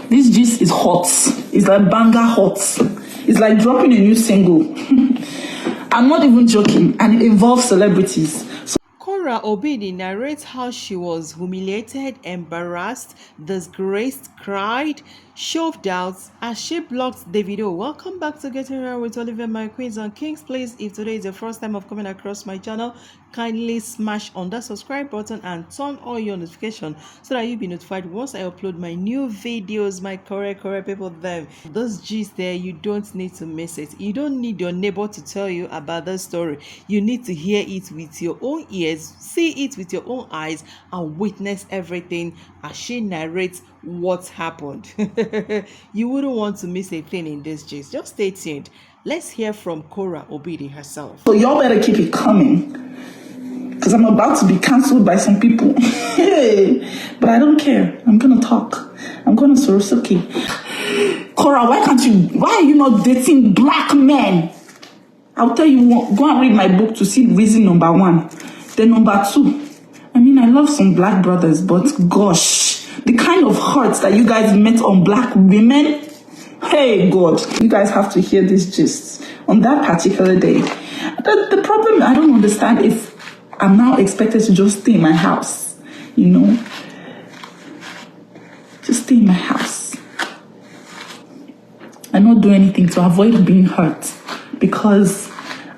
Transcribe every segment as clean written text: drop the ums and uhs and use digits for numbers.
This gist is hot. It's like banger hot. It's like dropping a new single. I'm not even joking, and it involves celebrities. Korra Obidi narrates how she was humiliated, embarrassed, disgraced, cried, shoved out as she blocked Davido. Welcome back to Getting Real with Oliver, my queens and kings. Please, if today is the first time of coming across my channel, kindly smash on that subscribe button and turn on your notification so that you'll be notified once I upload my new videos. My correct people there. Those gist there, you don't need to miss it. You don't need your neighbor to tell you about the story. You need to hear it with your own ears, see it with your own eyes, and witness everything as she narrates what happened. You wouldn't want to miss a thing in this gist. Just stay tuned. Let's hear from Korra Obidi herself. So y'all better keep it coming, because I'm about to be cancelled by some people. But I don't care. I'm gonna talk. I'm gonna Sorosuke. Korra, why are you not dating black men? I'll tell you what, go and read my book to see reason number 1. Then number 2, I mean, I love some black brothers, but gosh, the kind of hurts that you guys met on black women, hey God, you guys have to hear this gist on that particular day. The problem, I don't understand if I'm now expected to just stay in my house, just stay in my house and not do anything to avoid being hurt, because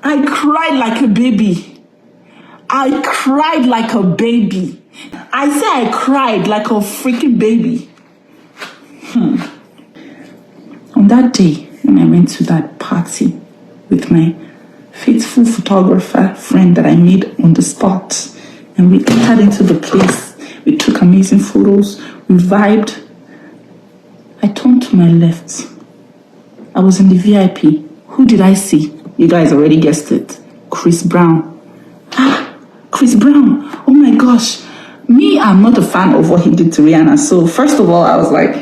I cried like a baby. I cried like a baby. I say I cried like a freaking baby. On that day, when I went to that party with my faithful photographer friend that I made on the spot, and we entered into the place, we took amazing photos, we vibed. I turned to my left. I was in the VIP. Who did I see? You guys already guessed it. Chris Brown. Chris Brown. Oh my gosh. Me, I'm not a fan of what he did to Rihanna. So first of all, I was like,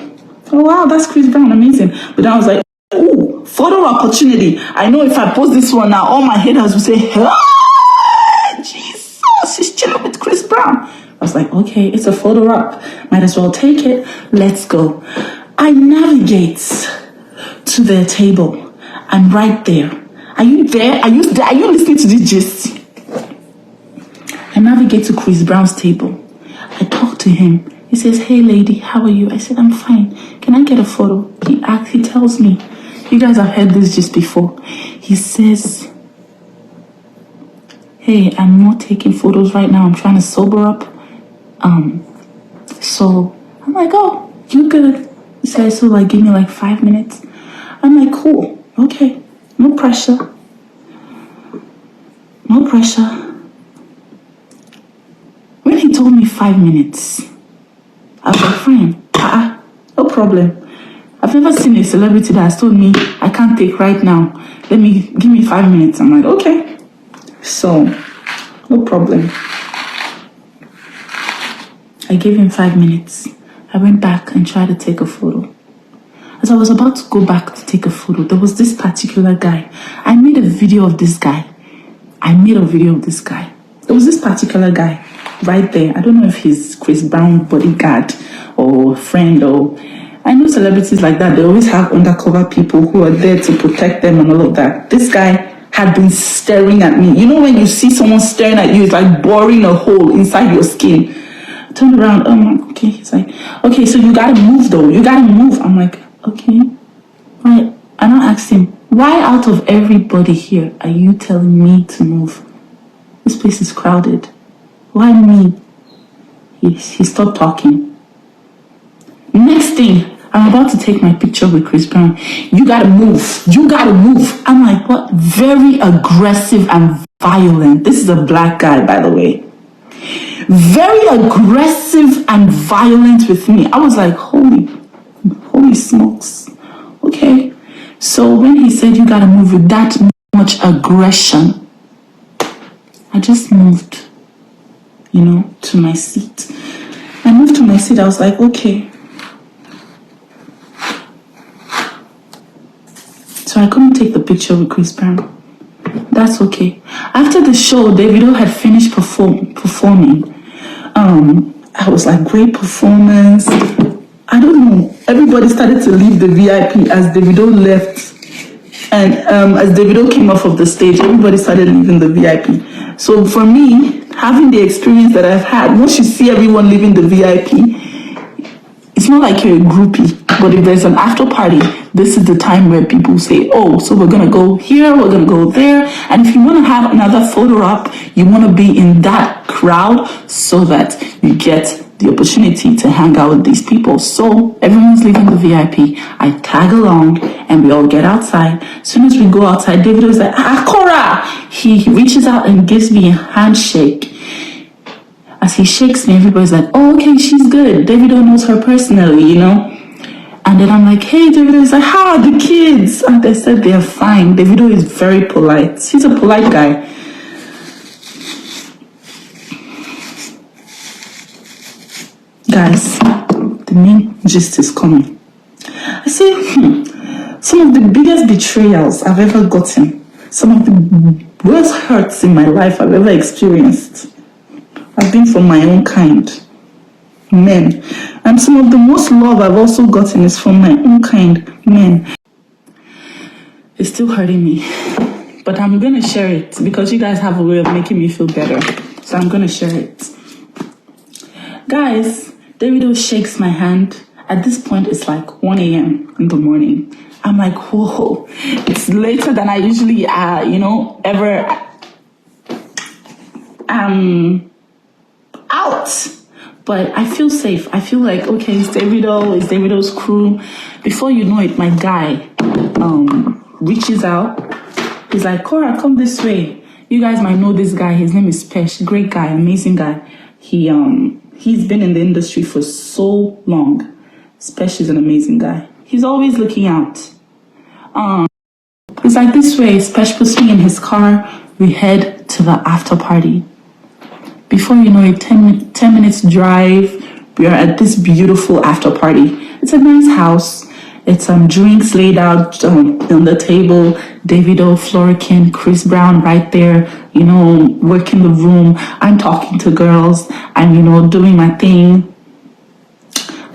oh wow, that's Chris Brown, amazing. But then I was like, oh, photo opportunity. I know if I post this one now, all my haters will say, Jesus, she's chilling with Chris Brown. I was like, okay, it's a photo op. Might as well take it. Let's go. I navigate to their table. I'm right there. Are you there? Are you listening to this gist? I navigate to Chris Brown's table. I talk to him. He says, hey lady, how are you? I said, I'm fine. Can I get a photo? He tells me, you guys have heard this just before. He says, hey, I'm not taking photos right now. I'm trying to sober up. So I'm like, oh, you good. He says, so give me 5 minutes. I'm like, cool. Okay. No pressure. No pressure. When he told me 5 minutes, I was like, fine, no problem. I've never seen a celebrity that has told me I can't take right now. Give me 5 minutes. I'm like, okay. So, no problem. I gave him 5 minutes. I went back and tried to take a photo. As I was about to go back to take a photo, there was this particular guy. I made a video of this guy. There was this particular guy right there. I don't know if he's Chris Brown bodyguard or friend, or I know celebrities like that. They always have undercover people who are there to protect them and all of that. This guy had been staring at me. You know when you see someone staring at you, it's like boring a hole inside your skin. I turned around, okay. He's like, okay, so you gotta move though. You gotta move. I'm like, okay. Right. And I asked him, why out of everybody here are you telling me to move? This place is crowded. Why me? He stopped talking. Next thing, I'm about to take my picture with Chris Brown. You gotta move. You gotta move. I'm like, what? Very aggressive and violent. This is a black guy, by the way. Very aggressive and violent with me. I was like, holy smokes. Okay. So when he said you gotta move with that much aggression, I just moved, to my seat. I moved to my seat. I was like, okay. So I couldn't take the picture with Chris Brown. That's okay. After the show, Davido had finished performing. I was like, great performance. I don't everybody started to leave the VIP as Davido left. And as Davido came off of the stage, everybody started leaving the VIP. So for me, having the experience that I've had, once you see everyone leaving the VIP, it's not like you're a groupie. But if there's an after party, this is the time where people say, oh, so we're going to go here, we're going to go there. And if you want to have another photo up, you want to be in that crowd so that you get the opportunity to hang out with these people. So everyone's leaving the VIP. I tag along and we all get outside. As soon as we go outside, Davido's like, Korra! He reaches out and gives me a handshake. As he shakes me, everybody's like, oh, okay, she's good. Davido knows her personally, you know? And then I'm like, hey, Davido. He's like, how are the kids? And they said they're fine. Davido is very polite. He's a polite guy. Guys, the main gist is coming. I say, some of the biggest betrayals I've ever gotten, some of the worst hurts in my life I've ever experienced, have been from my own kind, men. And some of the most love I've also gotten is from my own kind, men. It's still hurting me, but I'm going to share it because you guys have a way of making me feel better. So I'm going to share it. Guys, Davido shakes my hand. At this point, it's like 1 a.m. in the morning. I'm like, whoa, it's later than I usually, ever out. But I feel safe. I feel like, okay, it's Davido's crew. Before you know it, my guy reaches out. He's like, Korra, come this way. You guys might know this guy. His name is Pesh. Great guy, amazing guy. He's been in the industry for so long. Pesh is an amazing guy. He's always looking out. It's like this way. Pesh puts me in his car. We head to the after party. Before you know it, 10 minutes drive, we are at this beautiful after party. It's a nice house. It's drinks laid out on the table. Davido, Florican, Chris Brown right there, working the room. I'm talking to girls. I'm, doing my thing.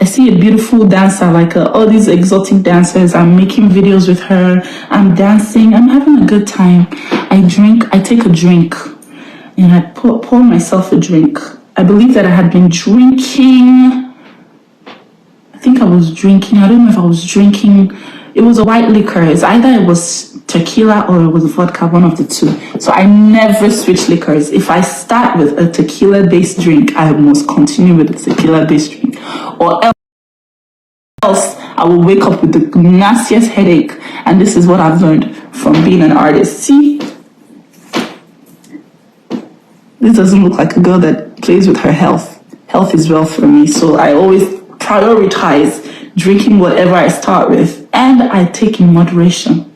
I see a beautiful dancer, like all these exotic dancers. I'm making videos with her. I'm dancing. I'm having a good time. I take a drink. And I pour myself a drink. I believe that I had been drinking. I don't know if I was drinking. It was a white liquor. It's either it was tequila or it was vodka, one of the two. So I never switch liquors. If I start with a tequila-based drink, I must continue with a tequila-based drink. Or else I will wake up with the nastiest headache. And this is what I've learned from being an artist. See? This doesn't look like a girl that plays with her health. Health is wealth for me, so I always prioritize drinking whatever I start with, and I take in moderation.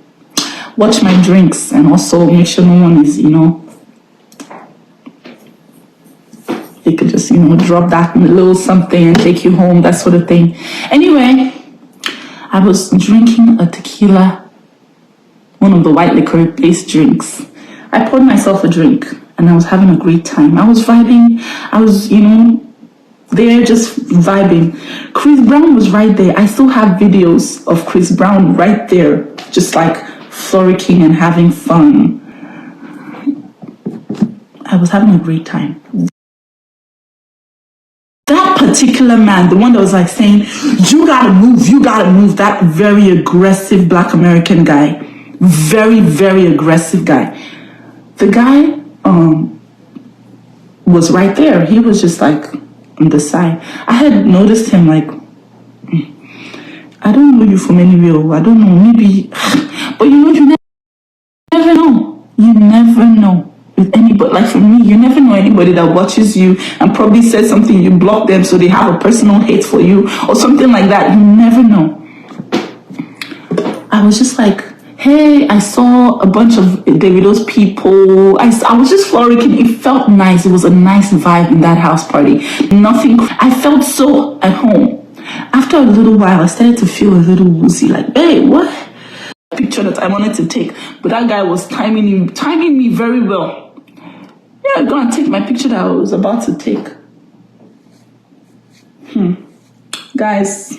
Watch my drinks, and also make sure no one is, they could just, drop that little something and take you home, that sort of thing. Anyway, I was drinking a tequila, one of the white liquor-based drinks. I poured myself a drink. And I was having a great time. I was vibing. I was, there just vibing. Chris Brown was right there. I still have videos of Chris Brown right there, just like frolicking and having fun. I was having a great time. That particular man, the one that was like saying, you gotta move, that very aggressive Black American guy. Very, very aggressive guy. The guy was right there. He was just like on the side. I had noticed him like, I don't know you from anywhere. I don't know, maybe, but you never know. You never know with anybody. Like for me, you never know anybody that watches you and probably says something, you block them so they have a personal hate for you or something like that. You never know. I was just like, hey, I saw a bunch of Davido's people. I was just frolicking. It felt nice. It was a nice vibe in that house party. I felt so at home. After a little while, I started to feel a little woozy. Like, hey, what? Picture that I wanted to take. But that guy was timing me very well. Yeah, go and take my picture that I was about to take. Guys,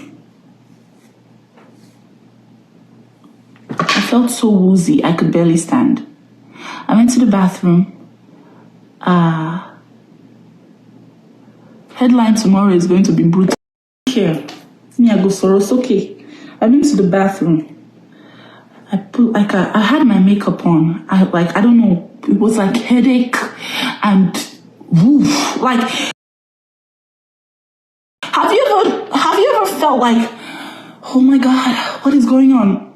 felt so woozy, I could barely stand. I went to the bathroom. Headline tomorrow is going to be brutal. Here, me, I go Soros. Okay, I went to the bathroom. I put I had my makeup on. I don't know. It was like headache and woof. Like, have you ever felt like, oh my God, what is going on?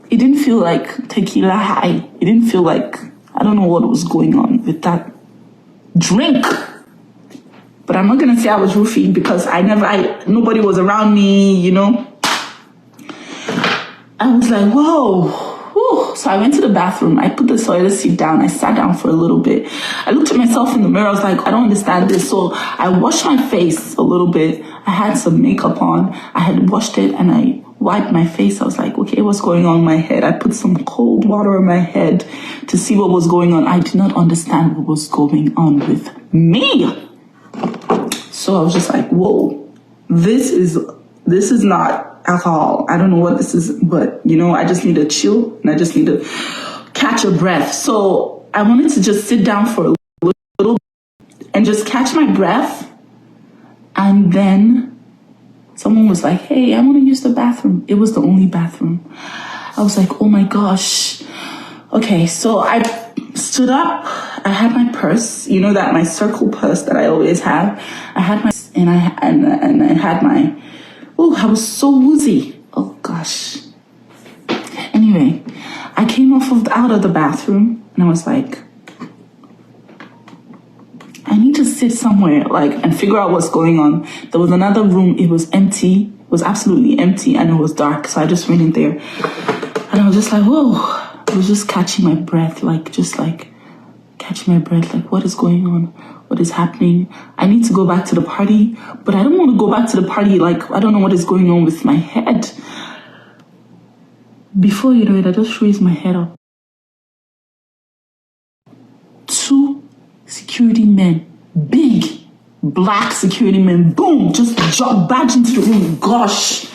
It didn't feel like tequila high. It didn't feel like, I don't know what was going on with that drink. But I'm not gonna say I was roofied because nobody was around me, you know. I was like, whoa. Whew. So I went to the bathroom. I put the toilet seat down. I sat down for a little bit. I looked at myself in the mirror. I was like, I don't understand this. So I washed my face a little bit. I had some makeup on. I had washed it and I wiped my face. I was like, okay, what's going on in my head? I put some cold water on my head to see what was going on. I did not understand what was going on with me. So I was just like, whoa, this is not alcohol. I don't know what this is, but you know, I just need to chill and I just need to catch a breath. So I wanted to just sit down for a little and just catch my breath. And then someone was like, hey, I want to use the bathroom. It was the only bathroom. I was like, oh my gosh. Okay, so I stood up. I had my purse, you know, that my circle purse that I always have. I had my, and I had my, oh, I was so woozy. Oh gosh. Anyway, I came out of the bathroom and I was like, I need to sit somewhere and figure out what's going on. There was another room. It was empty. It was absolutely empty and it was dark. So I just went in there and I was just like, whoa. I was just catching my breath, catching my breath, what is going on? What is happening? I need to go back to the party, but I don't want to go back to the party. I don't know what is going on with my head. Before you know it, I just raised my head up. 2 security men, big black security men, boom, just barged into the room. Gosh,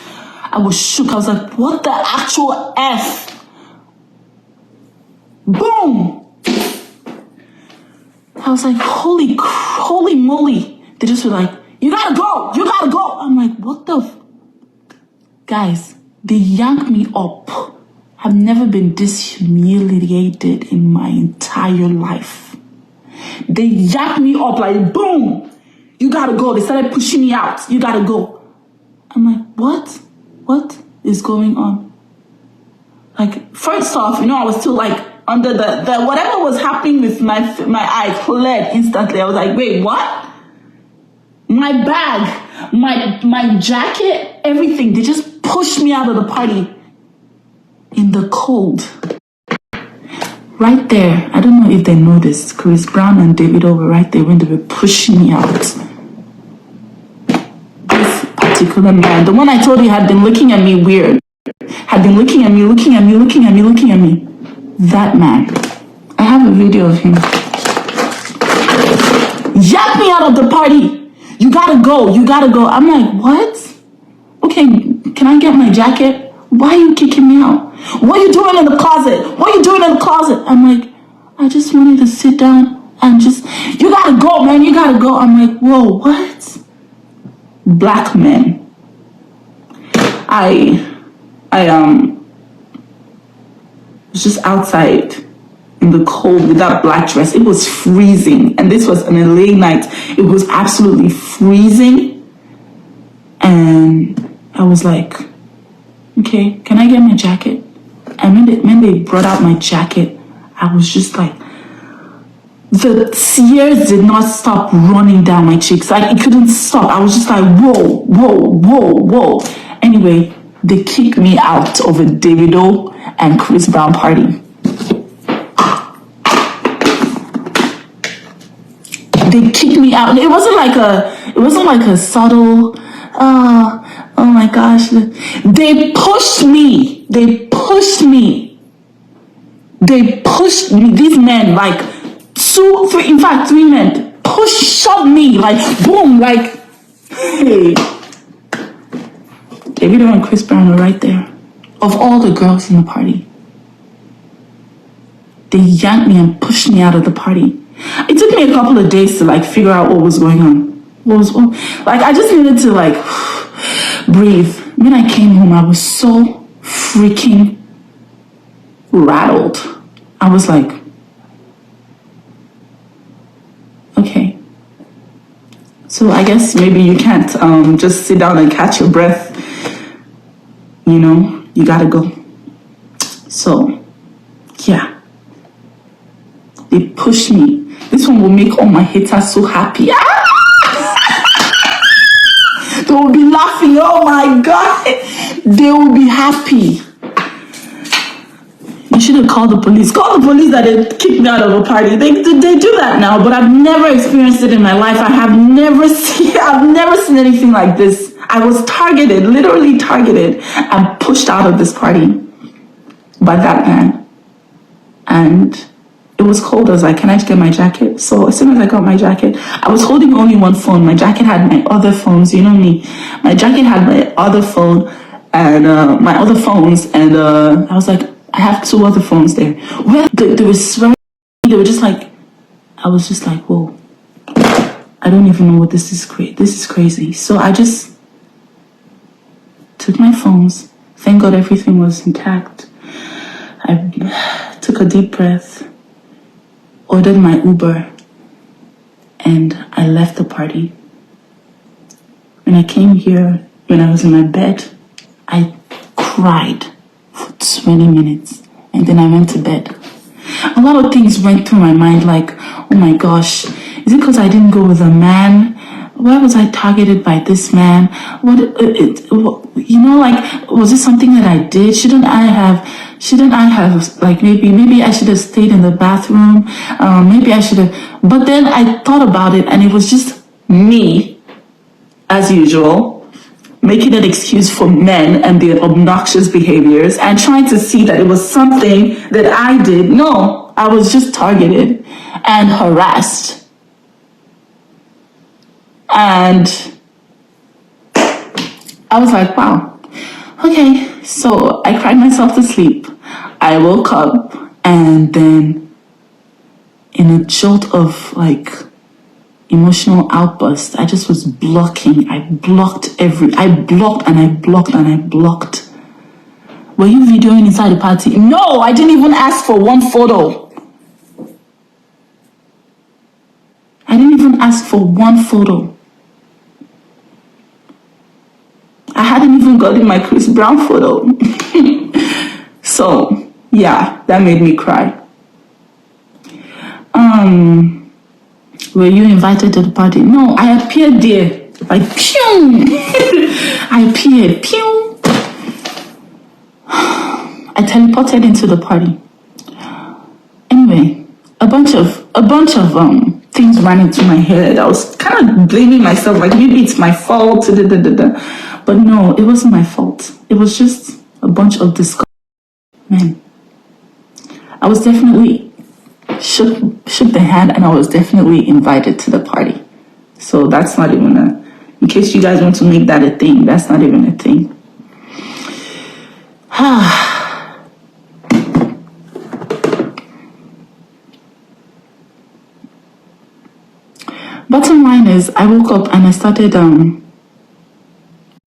I was shook. I was like, what the actual F? Boom! I was like, holy moly. They just were like, you gotta go. I'm like, what the guys, they yanked me up. I've never been this humiliated in my entire life. They yanked me up like, boom, you gotta go. They started pushing me out. You gotta go. I'm like, what? What is going on? First off, I was still under the whatever was happening with my eye cleared instantly. I was like, wait, what? My bag, my jacket, everything. They just pushed me out of the party in the cold. Right there. I don't know if they noticed. Chris Brown and Davido were right there when they were pushing me out. This particular man, the one I told you had been looking at me weird, had been looking at me. That man. I have a video of him. Yanked me out of the party. You gotta go. I'm like, what? Okay, can I get my jacket? Why are you kicking me out? What are you doing in the closet? I'm like, I just wanted to sit down and just, you gotta go, man. I'm like, whoa, what? Black men. I was just outside in the cold with that black dress. It was freezing. And this was an LA night. It was absolutely freezing. And I was like, okay, can I get my jacket? And when they brought out my jacket, I was just like, the tears did not stop running down my cheeks. It couldn't stop. I was just like, whoa. Anyway, they kicked me out of a Davido and Chris Brown party. They kicked me out. It wasn't like a subtle, oh my gosh. They pushed me. These men, 2, 3, in fact, 3 men shoved me, boom, hey. Davido and Chris Brown were right there. Of all the girls in the party, They yanked me and pushed me out of the party. It took me a couple of days to like figure out what was going on. I just needed to like breathe. When I came home, I was so freaking rattled. I was like, okay. So I guess maybe you can't just sit down and catch your breath. You know, you gotta go. So, yeah. They pushed me. This one will make all my haters so happy. They will be laughing. Oh my God. They will be happy. You should have called the police. Call the police that they kicked me out of a party. They do that now, but I've never experienced it in my life. I've never seen anything like this. I was targeted, literally targeted, and pushed out of this party by that man. And it was cold. I was like, can I just get my jacket? So as soon as I got my jacket, I was holding only one phone. My jacket had my other phones. You know me. My jacket had my other phone and my other phones. And I was like, I have two other phones there. They were swearing. They were just like, I was just like, whoa. I don't even know what this is. This is crazy. So I just took my phones. Thank God everything was intact. I took a deep breath, ordered my Uber, and I left the party. When I came here, when I was in my bed, I cried for 20 minutes, and then I went to bed. A lot of things went through my mind, like, oh my gosh, is it because I didn't go with a man? Why was I targeted by this man? Was it something that I did? Shouldn't I have, like, maybe I should have stayed in the bathroom. Maybe I should have, but then I thought about it and it was just me, as usual, making an excuse for men and their obnoxious behaviors and trying to see that it was something that I did. No, I was just targeted and harassed. And I was like, wow, okay. So I cried myself to sleep. I woke up and then in a jolt of like emotional outburst, I just was blocking. I blocked and I blocked and I blocked. Were you videoing inside the party? No, I didn't even ask for one photo. I didn't even ask for one photo. I hadn't even gotten my Chris Brown photo. So, yeah, that made me cry. Were you invited to the party? No, I appeared there. Like, pew! I appeared, pew! I teleported into the party. Anyway, a bunch of things ran into my head. I was kind of blaming myself, like maybe it's my fault. But no, it wasn't my fault. It was just a bunch of disgust. Man, I was definitely shook the hand, and I was definitely invited to the party. So that's not even in case you guys want to make that a thing, that's not even a thing. Bottom line is, I woke up and I started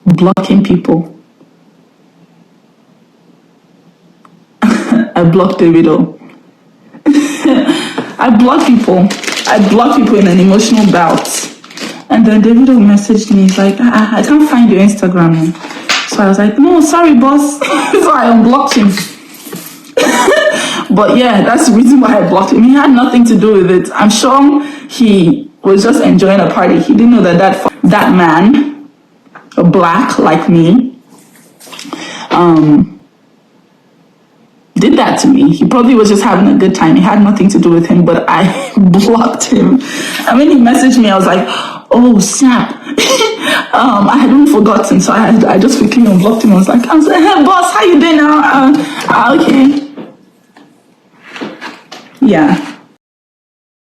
blocking people. I blocked Davido. I blocked people in an emotional bout. And then Davido messaged me. He's like, I can't find your Instagram. So I was like, no, sorry, boss. So I unblocked him. But yeah, that's the reason why I blocked him. He had nothing to do with it. I'm sure he was just enjoying a party. He didn't know that man, a black like me, did that to me. He probably was just having a good time. It had nothing to do with him, but I blocked him. And when he messaged me, I was like, oh snap. I hadn't forgotten, so I just quickly unblocked him. I was like, hey boss, how you doing now? Okay. Yeah.